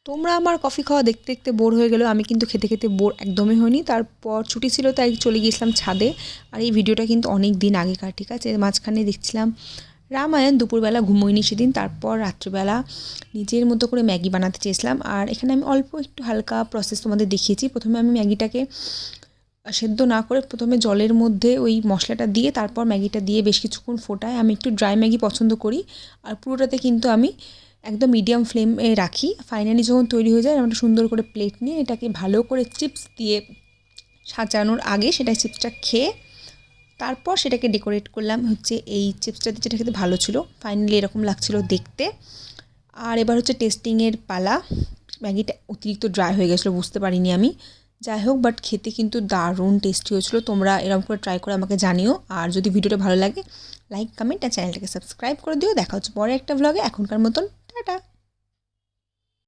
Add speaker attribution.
Speaker 1: তোমরা আমার কফি খাওয়া দেখতে দেখতে বোর হয়ে গেলো, আমি কিন্তু খেতে খেতে বোর একদমই হইনি। তারপর ছুটি ছিল তাই চলে গিয়েছিলাম ছাদে। আর এই ভিডিওটা কিন্তু অনেক দিন আগেকার, ঠিক আছে। মাঝখানে দেখছিলাম রামায়ণ, দুপুরবেলা ঘুমোইনি সেদিন। তারপর রাত্রিবেলা নিজের মতো করে ম্যাগি বানাতে চেয়েছিলাম। আর এখানে আমি অল্প একটু হালকা প্রসেস তোমাদের দেখিয়েছি। প্রথমে আমি ম্যাগিটাকে সেদ্ধ না করে প্রথমে জলের মধ্যে ওই মশলাটা দিয়ে তারপর ম্যাগিটা দিয়ে বেশ কিছুক্ষণ ফোটায়। আমি একটু ড্রাই ম্যাগি পছন্দ করি। আর পুরোটাতে কিন্তু আমি একদম মিডিয়াম ফ্লেমে রাখি। ফাইনালি যখন তৈরি হয়ে যায় আমরা সুন্দর করে প্লেট নিয়ে এটাকে ভালো করে চিপস দিয়ে সাজানোর আগে সেটা চিপসটা খেয়ে তারপর সেটাকে ডেকোরেট করলাম হচ্ছে এই চিপসটা দিয়ে, যেটা খেতে ভালো ছিল। ফাইনালি এরকম লাগছিল দেখতে। আর এবার হচ্ছে টেস্টিংয়ের পালা। ম্যাগিটা অতিরিক্ত ড্রাই হয়ে গেছিলো, বুঝতে পারিনি আমি। যাই হোক, বাট খেতে কিন্তু দারুণ টেস্টি হয়েছিল। তোমরা এরকম করে ট্রাই করে আমাকে জানিও। আর যদি ভিডিওটা ভালো লাগে লাইক, কমেন্ট আর চ্যানেলটাকে সাবস্ক্রাইব করে দিও। দেখা হচ্ছে পরে একটা ভ্লগে। এখনকার মতন টাটা।